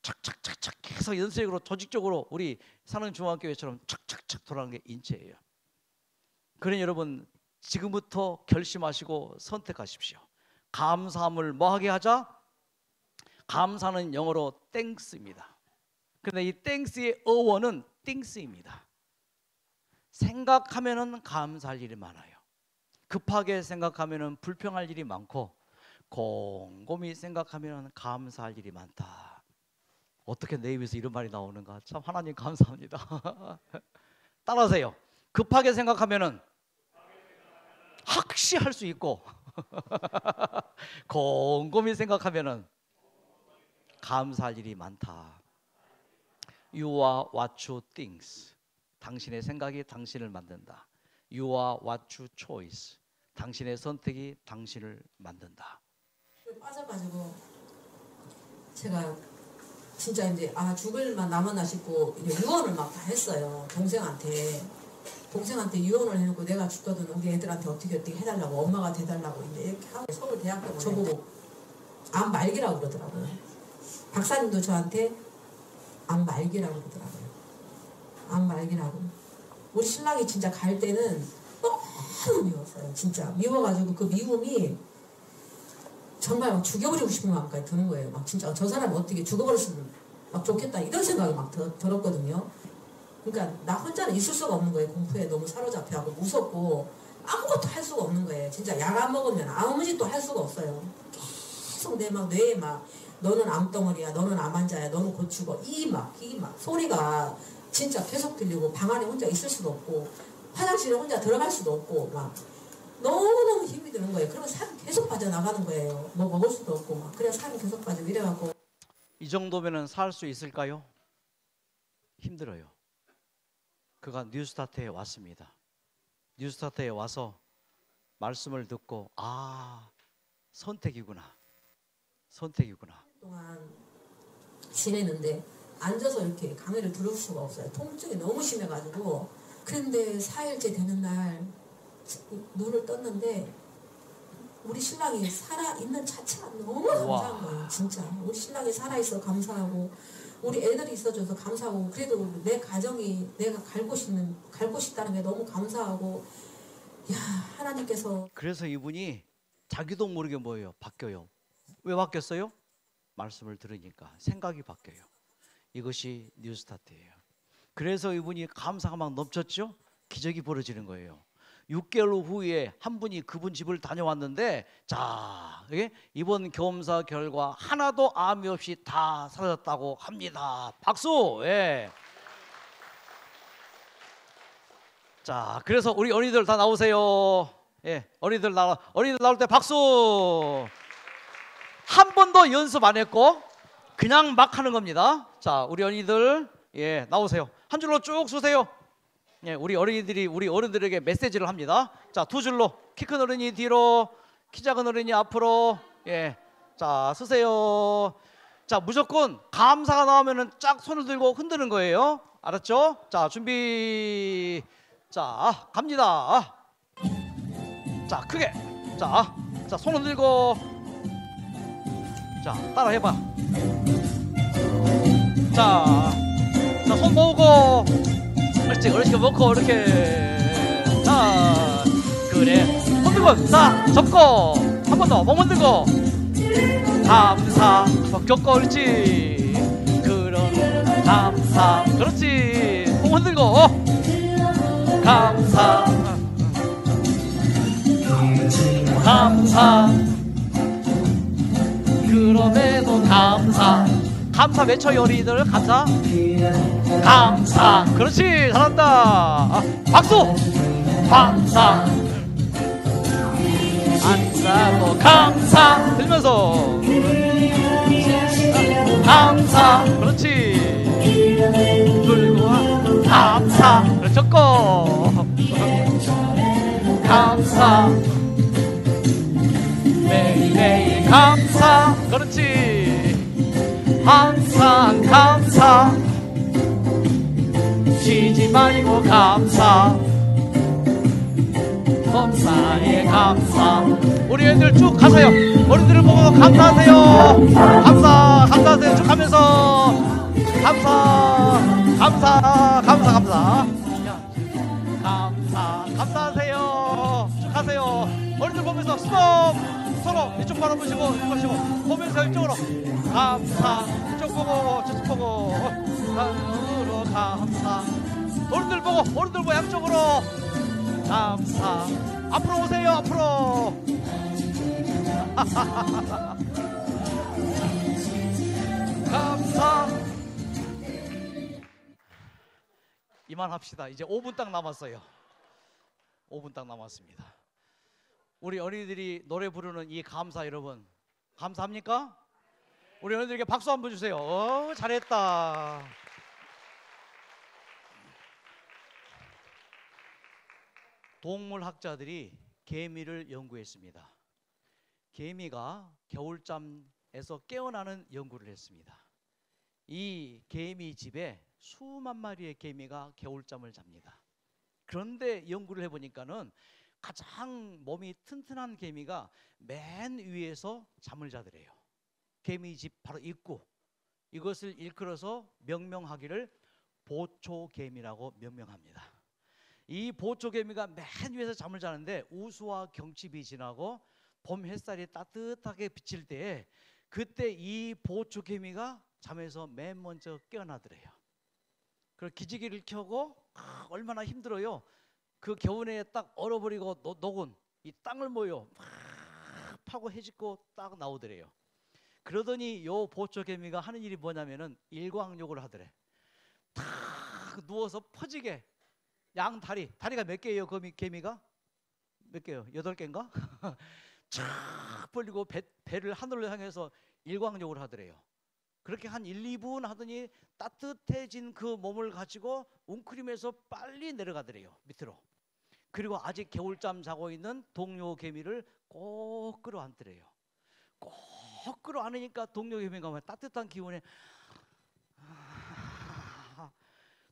착착착착 계속 연쇄적으로 조직적으로 우리 사는 중앙교회처럼 착착착 돌아가는 게 인체예요. 그러니 여러분 지금부터 결심하시고 선택하십시오. 감사함을 뭐하게 하자? 감사는 영어로 땡스입니다. 그런데 이 땡스의 어원은 띵스입니다. 생각하면은 감사할 일이 많아요. 급하게 생각하면은 불평할 일이 많고 곰곰이 생각하면은 감사할 일이 많다. 어떻게 내 입에서 이런 말이 나오는가? 참 하나님 감사합니다. 따라하세요. 급하게 생각하면은 학시할 수 있고 곰곰이 생각하면은 감사할 일이 많다. You are what you think. 당신의 생각이 당신을 만든다. You are what you choose. 당신의 선택이 당신을 만든다. 빠져가지고 제가 진짜 이제 죽을만 남았나 싶고 유언을 막 다 했어요. 동생한테 유언을 해놓고 내가 죽거든 우리 애들한테 어떻게 해달라고 엄마가 돼달라고 이제 이렇게 하고 서울대학교 저보고 암 말기라고 그러더라고요. 박사님도 저한테 암 말기라고 그러더라고요. 암 말기라고. 우리 신랑이 진짜 갈 때는 너무 미웠어요. 진짜 미워가지고 그 미움이 정말 막 죽여버리고 싶은 마음까지 드는 거예요. 막 진짜 저 사람 어떻게 죽어버렸으면 막 좋겠다 이런 생각이 막 들었거든요. 그러니까 나 혼자는 있을 수가 없는 거예요. 공포에 너무 사로잡혀하고 무섭고 아무것도 할 수가 없는 거예요. 진짜 약 안 먹으면 아무 짓도 할 수가 없어요. 계속 내 막 뇌에 막 너는 암덩어리야, 너는 암 환자야, 너는 곧 죽어 이 막 소리가 진짜 계속 들리고 방 안에 혼자 있을 수도 없고 화장실에 혼자 들어갈 수도 없고 막 너무너무 힘이 드는 거예요. 그러면 살이 계속 빠져나가는 거예요. 뭐 먹을 수도 없고 막 그래서 살이 계속 빠지고 이래갖고 이 정도면은 살 수 있을까요? 힘들어요. 그가 뉴스타트에 왔습니다. 뉴스타트에 와서 말씀을 듣고 선택이구나. 동안 지내는데 앉아서 이렇게 강의를 들을 수가 없어요. 통증이 너무 심해가지고. 그런데 4일째 되는 날 눈을 떴는데 우리 신랑이 살아있는 자체가 너무 감사한 거예요. 진짜 우리 신랑이 살아있어 감사하고 우리 애들이 있어줘서 감사하고 그래도 내 가정이 내가 갈 곳 있다는 게 너무 감사하고 야 하나님께서. 그래서 이분이 자기도 모르게 뭐예요? 바뀌어요. 왜 바뀌었어요? 말씀을 들으니까 생각이 바뀌어요. 이것이 뉴스타트예요. 그래서 이분이 감사가 막 넘쳤죠? 기적이 벌어지는 거예요. 6개월 후에 한 분이 그분 집을 다녀왔는데 자 이번 겸사 결과 하나도 암이 없이 다 사라졌다고 합니다. 박수! 예. 자, 그래서 우리 어린이들 다 나오세요. 예, 어린이들 나올 때 박수! 한 번도 연습 안 했고 그냥 막 하는 겁니다. 자, 우리 어린이들 나오세요. 한 줄로 쭉 서세요. 예, 우리 어린이들이 우리 어른들에게 메시지를 합니다. 자, 두 줄로 키 큰 어린이 뒤로, 키 작은 어린이 앞으로. 예, 자 서세요. 자, 무조건 감사가 나오면은 쫙 손을 들고 흔드는 거예요. 알았죠? 자, 준비. 자, 갑니다. 자, 크게. 자, 손 흔들고. 자, 따라 해봐. 자, 손 모으고. 그렇지, 어르신가 먹고 이렇게. 자, 그래. 흔들고, 자, 접고. 한 번 더, 몸 흔들고. 감사, 겪고, 그렇지. 그런 감사, 그렇지. 몸 흔들고. 감사, 감사. 그럼에도 감사. 감사 외쳐요, 어린이들. 감사. 감사. 그렇지, 잘한다. 박수. 감사. 안사고 감사 들면서 감사 그렇지 들고 감사 그렇죠 감사 매일매일 감사 그렇지 항상 감사 쉬지 말고 감사 감사에 감사 우리 애들 쭉 가세요 어른들을 보고 감사하세요 감사하세요 쭉 하면서 감사하세요 쭉 하세요 어른들 보면서 스톱 서로 이쪽 바라보시고 이쪽 보시고 보면서 이쪽으로 감사 이쪽 보고 저쪽 보고 하늘로 감사 어른들 보고 양쪽으로 감사 앞으로 오세요 앞으로 감사 이만합시다 이제 5분 딱 남았어요 5분 딱 남았습니다 우리 어린이들이 노래 부르는 이 감사 여러분 감사합니까? 우리 어린이들에게 박수 한번 주세요 잘했다 동물학자들이 개미를 연구했습니다. 개미가 겨울잠에서 깨어나는 연구를 했습니다. 이 개미 집에 수만 마리의 개미가 겨울잠을 잡니다. 그런데 연구를 해보니까는 가장 몸이 튼튼한 개미가 맨 위에서 잠을 자더래요. 개미 집 바로 입구 이것을 일컬어서 명명하기를 보초개미라고 명명합니다. 이 보초개미가 맨 위에서 잠을 자는데 우수와 경칩이 지나고 봄 햇살이 따뜻하게 비칠 때 그때 이 보초개미가 잠에서 맨 먼저 깨어나더래요. 그리고 기지개를 켜고 얼마나 힘들어요. 그 겨우내에 딱 얼어버리고 녹은 이 땅을 모여 막 파고 해짓고 딱 나오더래요. 그러더니 요 보초개미가 하는 일이 뭐냐면은 일광욕을 하더래. 탁 누워서 퍼지게 양 다리가 몇 개예요? 그 개미가 몇 개요? 8개인가? 쫙 벌리고 배를 하늘로 향해서 일광욕을 하더래요. 그렇게 한 1, 2분 하더니 따뜻해진 그 몸을 가지고 웅크리면서 빨리 내려가더래요 밑으로. 그리고 아직 겨울잠 자고 있는 동료 개미를 꼭 끌어안더래요. 꼭 끌어안으니까 동료 개미가 따뜻한 기운에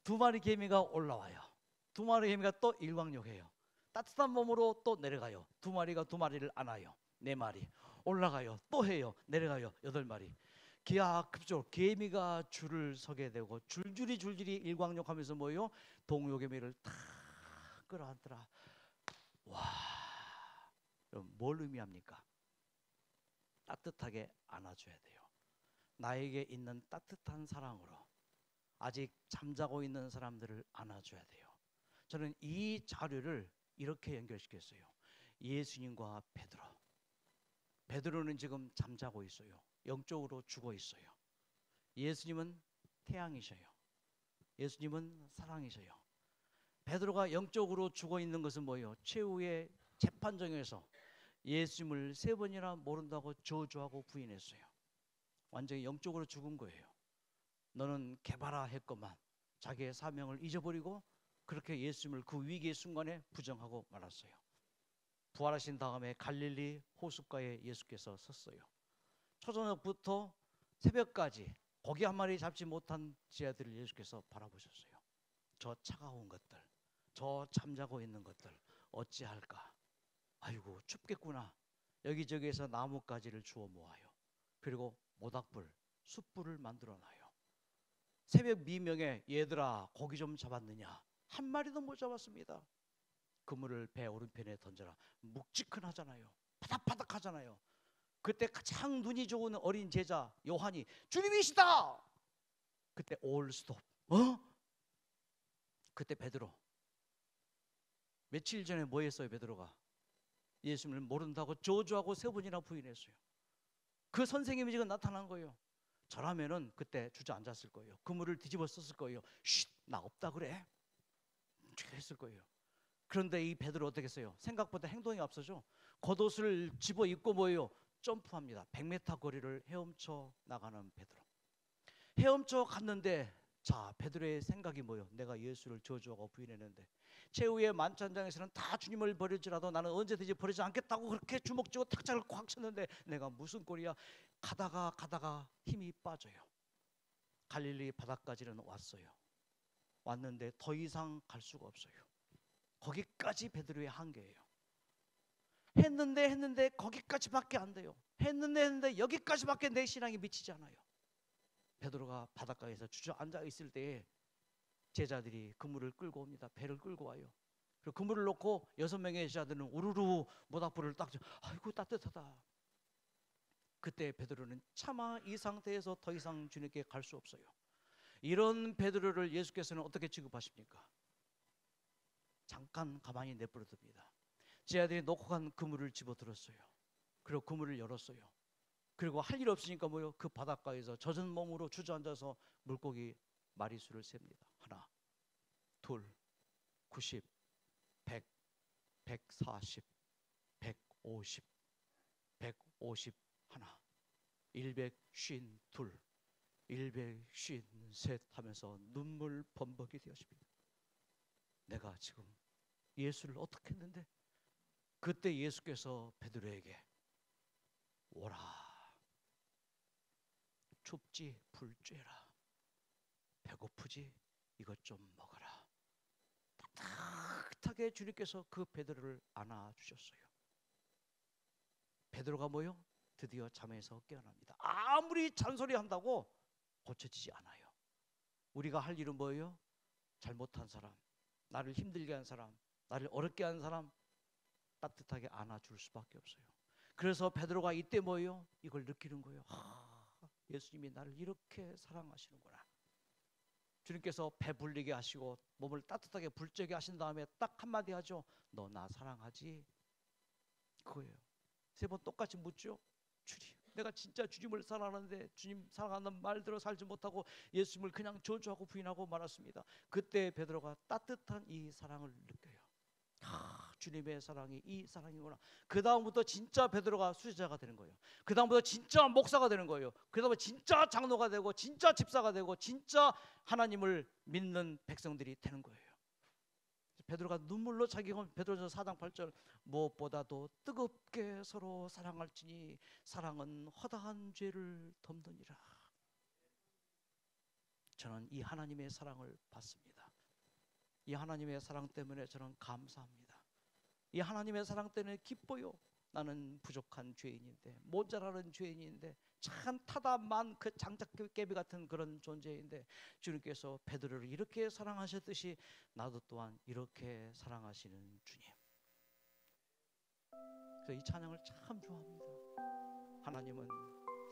두 마리 개미가 올라와요. 두 마리 개미가 또 일광욕해요. 따뜻한 몸으로 또 내려가요. 두 마리가 두 마리를 안아요. 4마리 올라가요. 또 해요. 내려가요. 8마리. 기하급수로 개미가 줄을 서게 되고 줄줄이 일광욕하면서 뭐예요? 동료 개미를 탁 끌어안더라. 와, 그럼 뭘 의미합니까? 따뜻하게 안아줘야 돼요. 나에게 있는 따뜻한 사랑으로 아직 잠자고 있는 사람들을 안아줘야 돼요. 저는 이 자료를 이렇게 연결시켰어요. 예수님과 베드로. 베드로는 지금 잠자고 있어요. 영적으로 죽어 있어요. 예수님은 태양이셔요. 예수님은 사랑이셔요. 베드로가 영적으로 죽어 있는 것은 뭐예요? 최후의 재판정에서 예수님을 3번이나 모른다고 저주하고 부인했어요. 완전히 영적으로 죽은 거예요. 너는 개바라 했건만 자기의 사명을 잊어버리고 그렇게 예수님을 그 위기의 순간에 부정하고 말았어요. 부활하신 다음에 갈릴리 호숫가에 예수께서 섰어요. 초저녁부터 새벽까지 고기 한 마리 잡지 못한 제자들을 예수께서 바라보셨어요. 저 차가운 것들, 저 잠자고 있는 것들 어찌할까? 아이고 춥겠구나. 여기저기에서 나뭇가지를 주워 모아요. 그리고 모닥불, 숯불을 만들어 놔요. 새벽 미명에 얘들아 고기 좀 잡았느냐? 한 마리도 못 잡았습니다. 그물을 배 오른편에 던져라. 묵직하잖아요. 바닥바닥하잖아요. 그때 가장 눈이 좋은 어린 제자 요한이 주님이시다. 그때 올 스톱. 그때 베드로 며칠 전에 뭐 했어요? 베드로가 예수님을 모른다고 저주하고 3번이나 부인했어요. 그 선생님이 지금 나타난 거예요. 저라면은 그때 주저앉았을 거예요. 그물을 뒤집어 썼을 거예요. 쉿, 나 없다 그래. 했을 거예요. 그런데 이 베드로 어떻게 했어요? 생각보다 행동이 앞서죠. 겉옷을 집어 입고 뭐예요? 점프합니다. 100m 거리를 헤엄쳐 나가는 베드로. 헤엄쳐 갔는데 자, 베드로의 생각이 뭐예요? 내가 예수를 저주하고 부인했는데 최후의 만찬장에서는 다 주님을 버릴지라도 나는 언제든지 버리지 않겠다고 그렇게 주먹 쥐고 탁자를 꽉 쳤는데 내가 무슨 꼴이야? 가다가 힘이 빠져요. 갈릴리 바다까지는 왔어요. 왔는데 더 이상 갈 수가 없어요. 거기까지 베드로의 한계예요. 했는데 거기까지밖에 안 돼요. 했는데 여기까지밖에 내 신앙이 미치지 않아요. 베드로가 바닷가에서 주저앉아 있을 때에 제자들이 그물을 끌고 옵니다. 배를 끌고 와요. 그리고 그물을 놓고 6명의 제자들은 우르르 모닥불을 딱 아이고 따뜻하다. 그때 베드로는 차마 이 상태에서 더 이상 주님께 갈 수 없어요. 이런 베드로를 예수께서는 어떻게 취급하십니까? 잠깐 가만히 내버려 둡니다. 제자들이 놓고 간 그물을 집어들었어요. 그리고 그물을 열었어요. 그리고 할 일 없으니까 뭐요? 그 바닷가에서 젖은 몸으로 주저앉아서 물고기 마리수를 셉니다. 하나, 둘, 90, 100, 140, 150, 150 하나, 152, 153 하면서 눈물 범벅이 되었습니다. 내가 지금 예수를 어떻게 했는데? 그때 예수께서 베드로에게 오라, 춥지 불 쬐라, 배고프지 이것 좀 먹어라. 따뜻하게 주님께서 그 베드로를 안아주셨어요. 베드로가 뭐요? 드디어 잠에서 깨어납니다. 아무리 잔소리한다고 고쳐지지 않아요. 우리가 할 일은 뭐예요? 잘못한 사람, 나를 힘들게 한 사람, 나를 어렵게 한 사람 따뜻하게 안아줄 수밖에 없어요. 그래서 베드로가 이때 뭐예요? 이걸 느끼는 거예요. 예수님이 나를 이렇게 사랑하시는구나. 주님께서 배 불리게 하시고 몸을 따뜻하게 불쬐게 하신 다음에 딱 한마디 하죠. 너 나 사랑하지? 그거예요. 3번 똑같이 묻죠. 주님, 내가 진짜 주님을 사랑하는데 주님 사랑하는 말대로 살지 못하고 예수님을 그냥 저주하고 부인하고 말았습니다. 그때 베드로가 따뜻한 이 사랑을 느껴요. 주님의 사랑이 이 사랑이구나. 그 다음부터 진짜 베드로가 수제자가 되는 거예요. 그 다음부터 진짜 목사가 되는 거예요. 그 다음에 진짜 장로가 되고 진짜 집사가 되고 진짜 하나님을 믿는 백성들이 되는 거예요. 베드로가 눈물로 자기가 베드로전서 4장 8절 무엇보다도 뜨겁게 서로 사랑할지니 사랑은 허다한 죄를 덮느니라. 저는 이 하나님의 사랑을 받습니다. 이 하나님의 사랑 때문에 저는 감사합니다. 이 하나님의 사랑 때문에 기뻐요. 나는 부족한 죄인인데, 모자라는 죄인인데, 참 타다만 그 장작깨비 같은 그런 존재인데 주님께서 베드로를 이렇게 사랑하셨듯이 나도 또한 이렇게 사랑하시는 주님. 그래서 이 찬양을 참 좋아합니다. 하나님은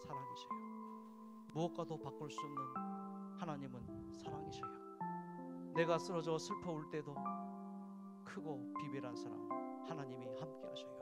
사랑이셔요. 무엇과도 바꿀 수 없는 하나님은 사랑이셔요. 내가 쓰러져 슬퍼 울 때도 크고 비밀한 사랑 하나님이 함께 하셔요.